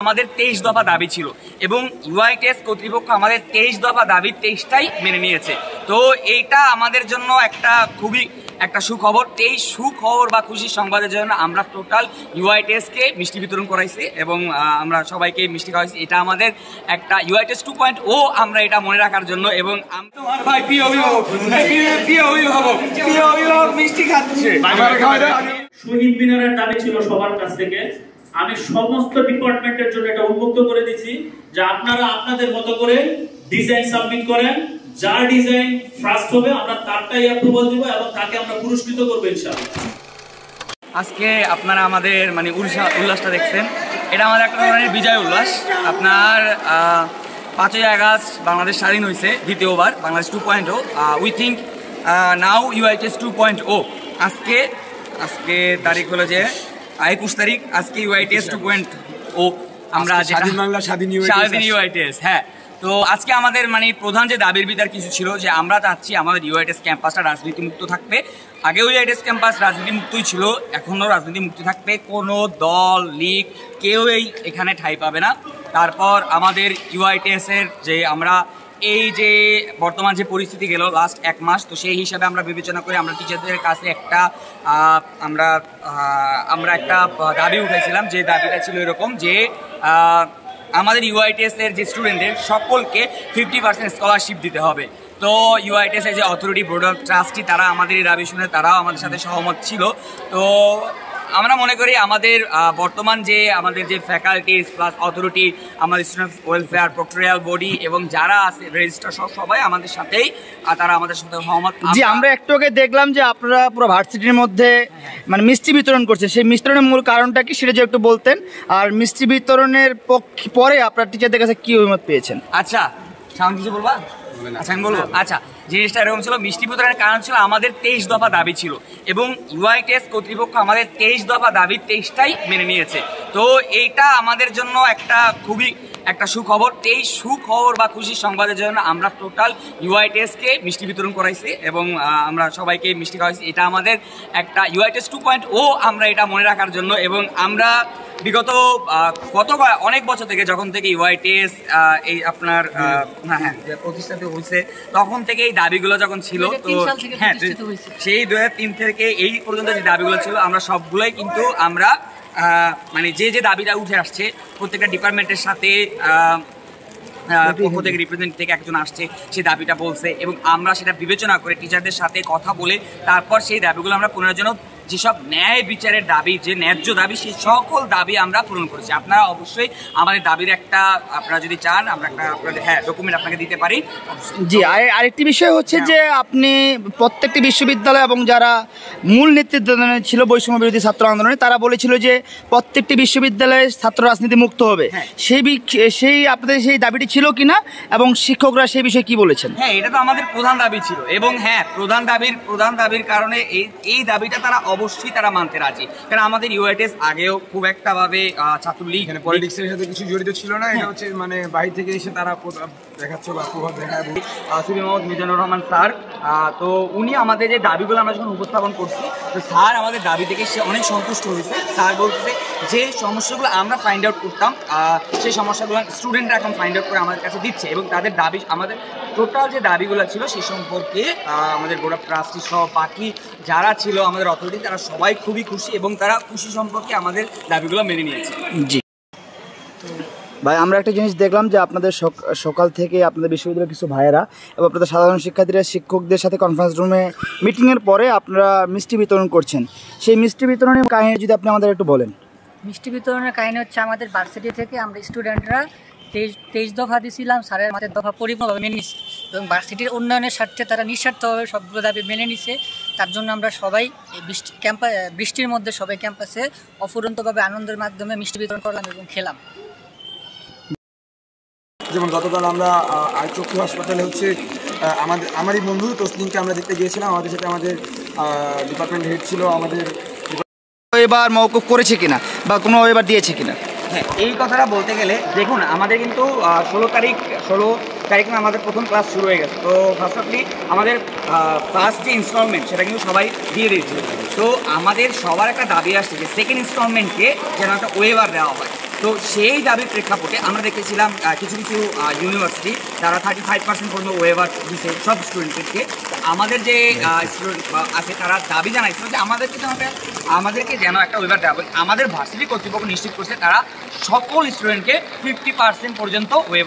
আমাদের 23 দফা দাবি ছিল এবং ইউআইটিএস কর্তৃপক্ষ আমাদের 23 দফা দাবি 23টাই মেনে নিয়েছে। তো এইটা আমাদের জন্য একটা খুবই একটা সুখবর। এই সুখবর বা খুশির সংবাদের জন্য আমরা টোটাল ইউআইটিএসকে মিষ্টি বিতরণ করাইছি এবং আমরা সবাইকে মিষ্টি খাওয়াইছি। এটা আমাদের একটা ইউআইটিএস 2.0 আমরা এটা মনে রাখার জন্য। এবং তোমার ভাই প্রিয় অভিভাবক মিষ্টি খাচ্ছে। শহীদ মিনারের দাবি ছিল সবার কাছ থেকে। আমি সমস্ত ডিপার্টমেন্টের জন্য এটা উন্মুক্ত করে দিচ্ছি যে আপনারা আপনাদের মতো করে ডিজাইন সাবমিট করেন। যার ডিজাইন ফার্স্ট হবে আমরা তারটাই অ্যাপ্রুভাল দিব এবং তাকে আমরা পুরস্কৃত করব ইনশাআল্লাহ। আজকে আপনারা আমাদের মানে উল্লাসটা দেখছেন, এটা আমাদের একটা ধরনের বিজয় উল্লাস। আপনার 5ই আগস্ট বাংলাদেশ স্বাধীন হয়েছে দ্বিতীয়বার, Bangladesh 2.0। We think now UITS 2.0। আজকে তারিখ হলো যে 21 তারিখ। আজকে ইউআইটিএস 2.0 আমরা স্বাধীন ইউআইটিএস। হ্যাঁ, তো আজকে আমাদের মানে প্রধান যে দাবির ভিতর কিছু ছিল যে আমরা চাচ্ছি আমাদের ইউআইটিএস ক্যাম্পাসটা রাজনীতি মুক্ত থাকবে। আগেও ইউআইটিএস ক্যাম্পাস রাজনীতি মুক্তই ছিল, এখনও রাজনীতি মুক্ত থাকবে। কোনো দল লীগ কেউই এখানে ঠাঁই পাবে না। তারপর আমাদের ইউআইটিএসের যে আমরা এই যে বর্তমান যে পরিস্থিতি গেল লাস্ট 1 মাস, তো সেই হিসাবে আমরা বিবেচনা করে আমরা টিচারদের কাছে একটা আমরা একটা দাবি উঠাইছিলাম। যে দাবিটা ছিল এরকম যে আমাদের ইউআইটিএসের যে স্টুডেন্টদের সকলকে 50% স্কলারশিপ দিতে হবে। তো ইউআইটিএসের যে অথরিটি বোর্ড অফ ট্রাস্টি তারা আমাদের এই দাবি শুনে তারাও আমাদের সাথে সহমত ছিল। তো আমরা মনে করি আমাদের বর্তমান যে আমাদের যে ফ্যাকাল্টিজ প্লাস অথরিটি, আমাদের স্টুডেন্ট ওয়েলফেয়ার, প্রক্টোরিয়াল বডি এবং যারা আছে রেজিস্ট্রার সবাই আমাদের সাথেই তারা আমাদের সাথে সহমত। জি, আমরা একটু আগে দেখলাম যে আপনারা পুরো ভার্সিটির মধ্যে মানে মিষ্টি বিতরণ করছেন। সেই মিষ্টির মূল কারণটা কি সেটা যে একটু বলতেন। আর মিষ্টি বিতরণের পরে আপনার টিচারদের কাছে কি অভিমত পেয়েছেন? আচ্ছা, কিছু বলবা? আচ্ছা আমি বলবো। আচ্ছা, জিনিসটা এরকম ছিল, মিষ্টি বিতরণের কারণ ছিল আমাদের 23 দফা দাবি ছিল এবং ইউআইটিএস কর্তৃপক্ষ আমাদের 23 দফা দাবি 23টাই মেনে নিয়েছে। তো এইটা আমাদের জন্য একটা খুবই একটা সুখবর। এই সুখবর বা খুশির সংবাদের জন্য আমরা টোটাল ইউআইটিএসকে মিষ্টি বিতরণ করাইছি এবং আমরা সবাইকে মিষ্টি খাওয়াইছি। এটা আমাদের একটা ইউআইটিএস 2.0 আমরা এটা মনে রাখার জন্য। এবং আমরা বিগত অনেক বছর থেকে যখন থেকে ইউআইটিএস এই আপনার প্রতিষ্ঠাতে হয়েছে তখন থেকে এই দাবিগুলো যখন ছিল, তো হ্যাঁ সেই 2003 থেকে এই পর্যন্ত যে দাবিগুলো ছিল আমরা সবগুলোই কিন্তু আমরা মানে যে দাবিটা উঠে আসছে প্রত্যেকটা ডিপার্টমেন্টের সাথে পক্ষ থেকে রিপ্রেজেন্ট থেকে একজন আসছে, সেই দাবিটা বলছে এবং আমরা সেটা বিবেচনা করে টিচারদের সাথে কথা বলে তারপর সেই দাবিগুলো আমরা পুনর্জন যেসব ন্যায় বিচারের দাবি, যে ন্যায্য দাবি, সেই সকল দাবি আমরা পূরণ করেছি। আপনারা অবশ্যই আমাদের দাবির একটা আপনারা যদি চান আমরা একটা আপনাদের ডকুমেন্ট আপনাকে দিতে পারি। জি, আরেকটি বিষয় হচ্ছে যে আপনি প্রত্যেকটি বিশ্ববিদ্যালয় এবং যারা মূল নেতৃত্ব ছিল বৈষম্য বিরোধী ছাত্র আন্দোলনে তারা বলেছিল যে প্রত্যেকটি বিশ্ববিদ্যালয়ে ছাত্র রাজনীতি মুক্ত হবে। সেই আপনাদের সেই দাবিটি ছিল কিনা এবং শিক্ষকরা সেই বিষয়ে কি বলেছেন? হ্যাঁ, এটা তো আমাদের প্রধান দাবি ছিল এবং হ্যাঁ প্রধান দাবির কারণে এই দাবিটা তারা অবশ্যই তারা মানতে রাজি। কারণ আমাদের ইউআইটিএস আগেও খুব একটা ভাবে ছাত্রলীগ পলিটিক্সের সাথে কিছু জড়িত ছিল না। এটা হচ্ছে মানে বাইরে থেকে এসে তারা দেখাচ্ছে বা প্রভাব দেখায়। সুফি মোহাম্মদ মিজানুর রহমান স্যার, তো উনি আমাদের যে দাবিগুলো আমরা যখন উপস্থাপন করছি, তো স্যার আমাদের দাবি থেকে সে অনেক সন্তুষ্ট হয়েছে। স্যার বলতেছে যে সমস্যাগুলো আমরা ফাইন্ড আউট করতাম সেই সমস্যাগুলো স্টুডেন্টরা এখন ফাইন্ড আউট করে আমাদের কাছে দিচ্ছে এবং তাদের দাবি আমাদের টোটাল যে দাবিগুলো ছিল সেই সম্পর্কে আমাদের বোর্ড অফ ট্রাস্টি সহ বাকি যারা ছিল আমাদের অথরিটি তারা সবাই খুবই খুশি এবং তারা খুশি সম্পর্কে আমাদের দাবিগুলো মেনে নিয়েছে। জি ভাই, আমরা একটা জিনিস দেখলাম যে আপনাদের সকাল থেকে আপনাদের বিশ্ববিদ্যালয়ের কিছু ভাইয়েরা এবং আপনাদের সাধারণ শিক্ষার্থীরা শিক্ষকদের সাথে কনফারেন্স রুমে মিটিংয়ের পরে আপনারা মিষ্টি বিতরণ করছেন। সেই মিষ্টি বিতরণের কাহিনী যদি আপনি আমাদের একটু বলেন। মিষ্টি বিতরণের কাহিনী হচ্ছে আমাদের ভার্সিটি থেকে আমরা স্টুডেন্টরা 23 দফা দিয়েছিলাম, স্যারের আমাদের দফা পরিপূর্ণভাবে মেনে নিচ্ছে এবং ভার্সিটির উন্নয়নের স্বার্থে তারা নিঃস্বার্থভাবে সবগুলো দাবি মেনে নিচ্ছে। তার জন্য আমরা সবাই বৃষ্টির মধ্যে সবাই ক্যাম্পাসে অফুরন্তভাবে আনন্দের মাধ্যমে মিষ্টি বিতরণ করলাম এবং খেলাম। যেমন গতকাল আমরা চক্ষু হাসপাতালে হচ্ছে আমারই বন্ধু তসলিমকে আমরা দেখতে গিয়েছিলাম। আমাদের সাথে আমাদের ডিপার্টমেন্ট হেড ছিল। আমাদের এবার মওকুফ করেছে কিনা বা কোনো এবার দিয়েছে কিনা? হ্যাঁ, এই কথাটা বলতে গেলে দেখুন আমাদের কিন্তু 16 তারিখ আমাদের প্রথম ক্লাস শুরু হয়ে গেছে। তো ফার্স্টলি আমাদের ফার্স্ট যে ইনস্টলমেন্ট সেটা কিন্তু সবাই দিয়ে দিয়েছিল। তো আমাদের সবার একটা দাবি আসছে যে সেকেন্ড ইনস্টলমেন্টকে যেন একটা ওয়েভার দেওয়া হয়। তো সেই দাবির প্রেক্ষাপটে আমরা দেখেছিলাম কিছু কিছু ইউনিভার্সিটি তারা 35% পর্যন্ত ওয়েভার দিচ্ছে সব স্টুডেন্টদেরকে। আমাদের যে স্টুডেন্ট আছে তারা দাবি জানাইছিল যে আমাদেরকে যেন একটা ওয়েভার দেওয়া হবে। আমাদের ভার্সিটি কর্তৃপক্ষ নিশ্চিত করছে তারা সকল স্টুডেন্টকে 50% পর্যন্ত ওয়েভার